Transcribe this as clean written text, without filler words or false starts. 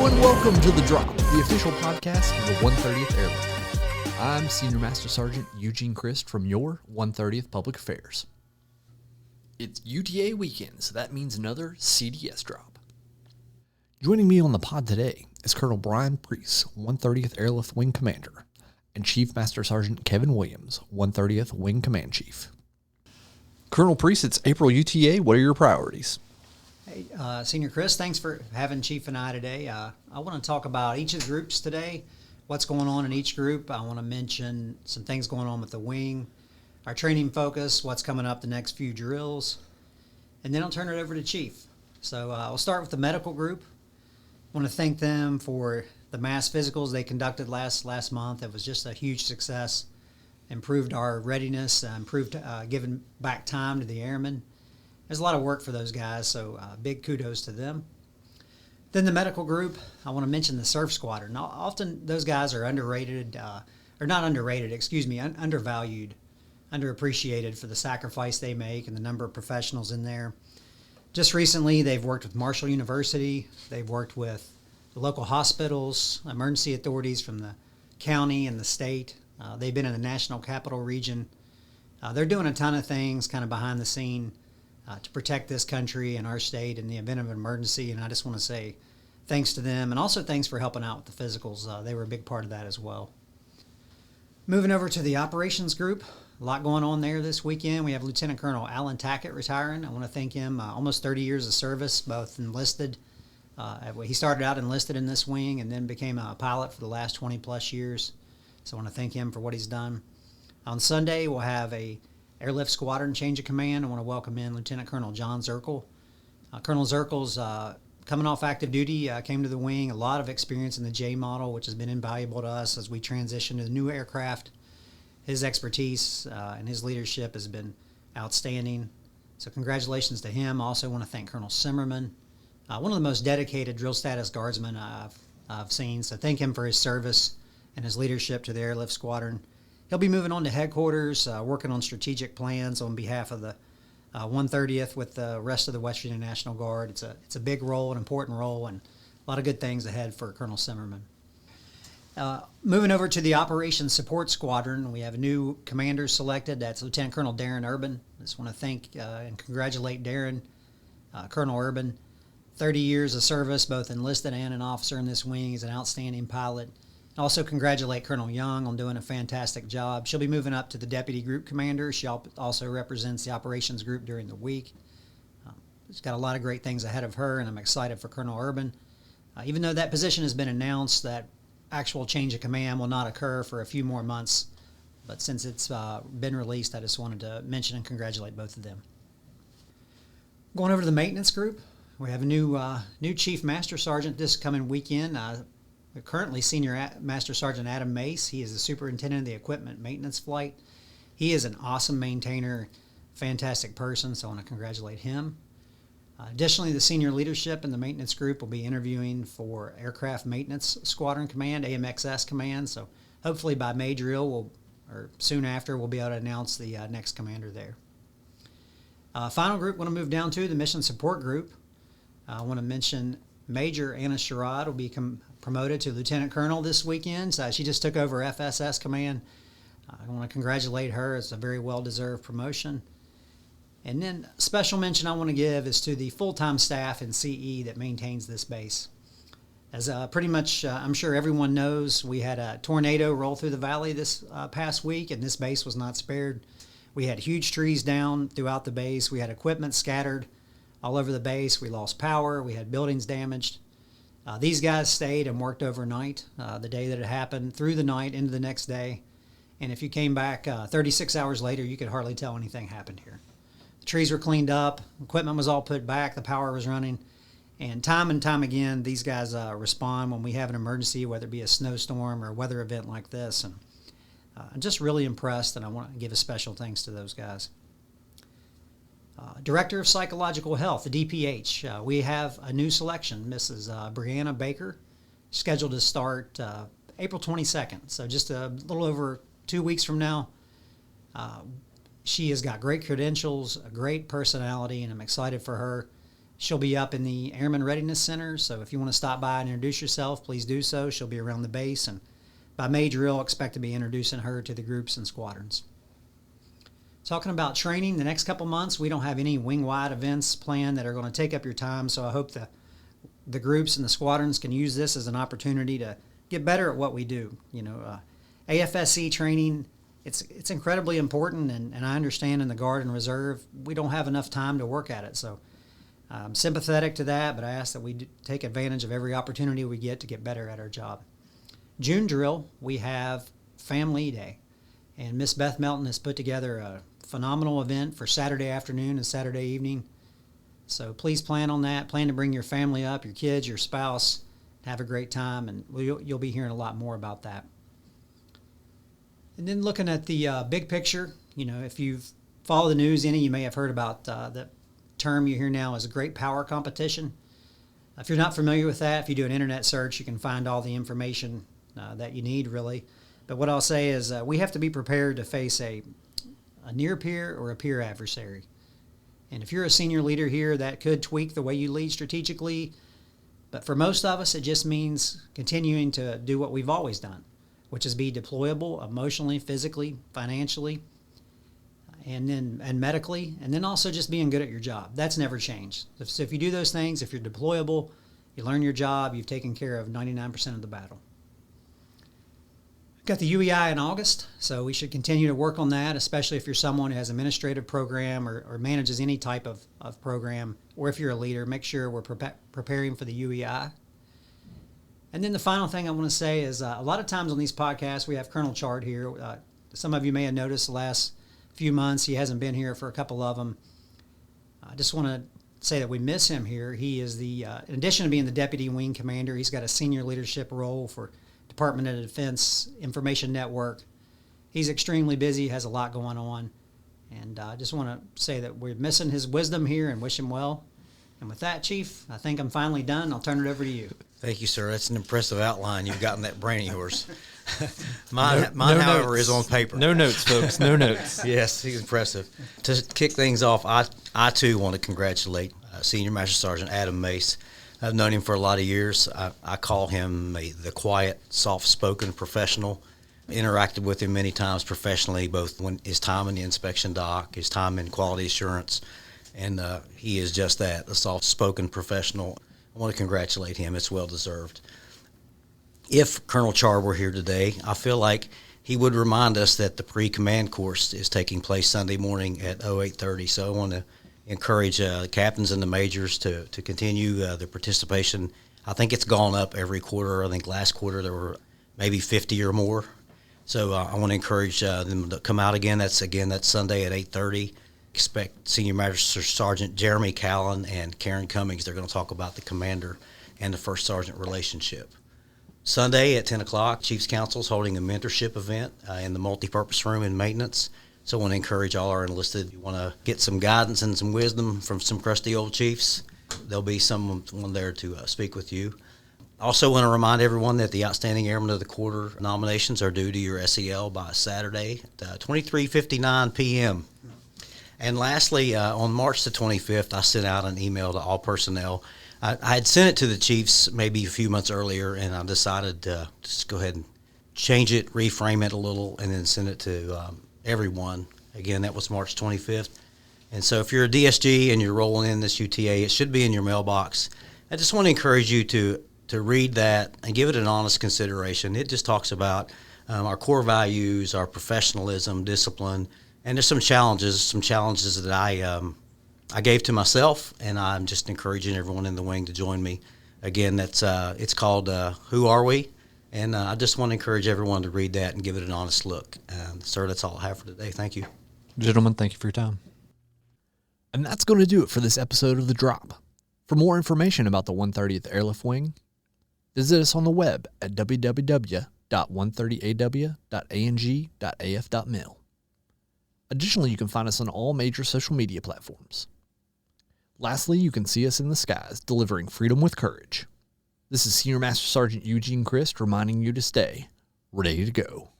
and welcome to The Drop, the official podcast of the 130th Airlift. I'm Senior Master Sgt. Eugene Christ from your 130th Public Affairs. It's UTA weekend, so that means another C.D.S. drop. Joining me on the pod today is Colonel Bryan Preece, 130th Airlift Wing Commander, and Chief Master Sgt. Kevan Williams, 130th Wing Command Chief. Colonel Preece, it's April UTA. What are your priorities? Hey, Senior Chris, thanks for having Chief and I today. I want to talk about each of the groups today, what's going on in each group. I want to mention some things going on with the wing, our training focus, what's coming up the next few drills, and then I'll turn it over to Chief. So we'll start with the medical group. I want to thank them for the mass physicals they conducted last month. It was just a huge success, improved our readiness, improved giving back time to the airmen. There's a lot of work for those guys, so big kudos to them. Then the medical group, I want to mention the surf squadron. Now, often those guys are underrated, undervalued, underappreciated for the sacrifice they make and the number of professionals in there. Just recently, they've worked with Marshall University. They've worked with the local hospitals, emergency authorities from the county and the state. They've been in the National Capital Region. They're doing a ton of things kind of behind the scene to protect this country and our state in the event of an emergency, and I just want to say thanks to them, and also thanks for helping out with the physicals. They were a big part of that as well. Moving over to the operations group, a lot going on there this weekend. We have Lieutenant Colonel Alan Tackett retiring. I want to thank him. Almost 30 years of service, both enlisted. He started out enlisted in this wing and then became a pilot for the last 20-plus years. So I want to thank him for what he's done. On Sunday, we'll have a Airlift Squadron change of command. I want to welcome in Lieutenant Colonel John Zirkle. Colonel Zirkle's coming off active duty, came to the wing, a lot of experience in the J model, which has been invaluable to us as we transition to the new aircraft. His expertise and his leadership has been outstanding. So congratulations to him. I also want to thank Colonel Simmerman, one of the most dedicated drill status guardsmen I've seen. So thank him for his service and his leadership to the Airlift Squadron. He'll be moving on to headquarters, working on strategic plans on behalf of the 130th with the rest of the West Virginia National Guard. It's a big role, an important role, and a lot of good things ahead for Colonel Simmerman. Moving over to the Operations Support Squadron, we have a new commander selected. That's Lieutenant Colonel Darren Urban. I just want to thank and congratulate Darren, Colonel Urban. 30 years of service, both enlisted and an officer in this wing. He's an outstanding pilot. Also congratulate Colonel Young on doing a fantastic job. She'll be moving up to the Deputy Group Commander. She also represents the Operations Group during the week. She's got a lot of great things ahead of her, and I'm excited for Colonel Urban. Even though that position has been announced, that actual change of command will not occur for a few more months. But since it's been released, I just wanted to mention and congratulate both of them. Going over to the maintenance group, we have a new Chief Master Sergeant this coming weekend. Currently Senior Master Sergeant Adam Mace. He is the superintendent of the equipment maintenance flight. He is an awesome maintainer, fantastic person, so I want to congratulate him. Additionally, the senior leadership in the maintenance group will be interviewing for Aircraft Maintenance Squadron Command, AMXS Command, so hopefully by May drill, or soon after, we'll be able to announce the next commander there. Final group, I want to move down to the Mission Support Group. I want to mention Major Anna Sherrod will be promoted to Lieutenant Colonel this weekend. So she just took over FSS command. I want to congratulate her. It's a very well-deserved promotion. And then a special mention I want to give is to the full-time staff in CE that maintains this base. As pretty much I'm sure everyone knows, we had a tornado roll through the valley this past week, and this base was not spared. We had huge trees down throughout the base. We had equipment scattered all over the base. We lost power. We had buildings damaged. These guys stayed and worked overnight the day that it happened, through the night into the next day. And if you came back 36 hours later, you could hardly tell anything happened here. The trees were cleaned up. Equipment was all put back. The power was running. And time again, these guys respond when we have an emergency, whether it be a snowstorm or a weather event like this. And I'm just really impressed, and I want to give a special thanks to those guys. Director of Psychological Health, the DPH. We have a new selection, Mrs. Brianna Baker, scheduled to start April 22nd, so just a little over 2 weeks from now. She has got great credentials, a great personality, and I'm excited for her. She'll be up in the Airman Readiness Center, so if you want to stop by and introduce yourself, please do so. She'll be around the base, and by May drill, expect to be introducing her to the groups and squadrons. Talking about training, the next couple months, we don't have any wing-wide events planned that are going to take up your time, so I hope the groups and the squadrons can use this as an opportunity to get better at what we do. AFSC training, it's incredibly important, and I understand in the Guard and Reserve, we don't have enough time to work at it, so I'm sympathetic to that, but I ask that we take advantage of every opportunity we get better at our job. June drill, we have Family Day, and Miss Beth Melton has put together a phenomenal event for Saturday afternoon and Saturday evening. So please plan on that. Plan to bring your family up, your kids, your spouse, have a great time, and you'll be hearing a lot more about that. And then looking at the big picture, if you've followed the news any, you may have heard about the term you hear now as a great power competition. If you're not familiar with that, if you do an internet search, you can find all the information that you need, really. But what I'll say is we have to be prepared to face a near peer or a peer adversary. And if you're a senior leader here, that could tweak the way you lead strategically. But for most of us, it just means continuing to do what we've always done, which is be deployable emotionally, physically, financially, and medically, and then also just being good at your job. That's never changed. So if you do those things, if you're deployable, you learn your job, you've taken care of 99% of the battle. Got the UEI in August, so we should continue to work on that, especially if you're someone who has an administrative program or manages any type of program, or if you're a leader, make sure we're preparing for the UEI. And then the final thing I want to say is a lot of times on these podcasts, we have Colonel Chart here. Some of you may have noticed the last few months he hasn't been here for a couple of them. I just want to say that we miss him here. He is in addition to being the Deputy Wing Commander, he's got a senior leadership role for Department of Defense Information Network. He's extremely busy, has a lot going on, and I just want to say that we're missing his wisdom here and wish him well. And with that, Chief, I think I'm finally done. I'll turn it over to you. Thank you, sir. That's an impressive outline you've got in that brain of yours. Mine, however, notes. Is on paper. No notes, folks. No notes. Yes, he's impressive. To kick things off, I too want to congratulate Senior Master Sergeant Adam Mace. I've known him for a lot of years. I call him the quiet, soft-spoken professional. Interacted with him many times professionally, both when his time in the inspection dock, his time in quality assurance, and he is just that, a soft-spoken professional. I want to congratulate him. It's well-deserved. If Colonel Char were here today, I feel like he would remind us that the pre-command course is taking place Sunday morning at 08:30. So I want to encourage the captains and the majors to continue their participation. I think it's gone up every quarter. I think last quarter there were maybe 50 or more. So I want to encourage them to come out again. That's Sunday at 8:30. Expect Senior Master Sergeant Jeremy Callan and Karen Cummings. They're going to talk about the commander and the first sergeant relationship. Sunday at 10 o'clock, Chiefs Council is holding a mentorship event in the multipurpose room in maintenance. So I want to encourage all our enlisted. If you want to get some guidance and some wisdom from some crusty old chiefs, there'll be someone there to speak with you. I also want to remind everyone that the Outstanding Airman of the Quarter nominations are due to your SEL by Saturday at 23:59 p.m. And lastly, on March the 25th, I sent out an email to all personnel. I had sent it to the chiefs maybe a few months earlier, and I decided to just go ahead and change it, reframe it a little, and then send it to everyone. Again, that was March 25th. And so if you're a DSG and you're rolling in this UTA, it should be in your mailbox. I just want to encourage you to read that and give it an honest consideration. It just talks about our core values, our professionalism, discipline, and there's some challenges that I gave to myself, and I'm just encouraging everyone in the wing to join me. Again, it's called Who Are We? And I just want to encourage everyone to read that and give it an honest look. Sir, that's all I have for today. Thank you. Gentlemen, thank you for your time. And that's going to do it for this episode of The Drop. For more information about the 130th Airlift Wing, visit us on the web at www.130aw.ang.af.mil. Additionally, you can find us on all major social media platforms. Lastly, you can see us in the skies delivering freedom with courage. This is Senior Master Sergeant Eugene Christ reminding you to stay ready to go.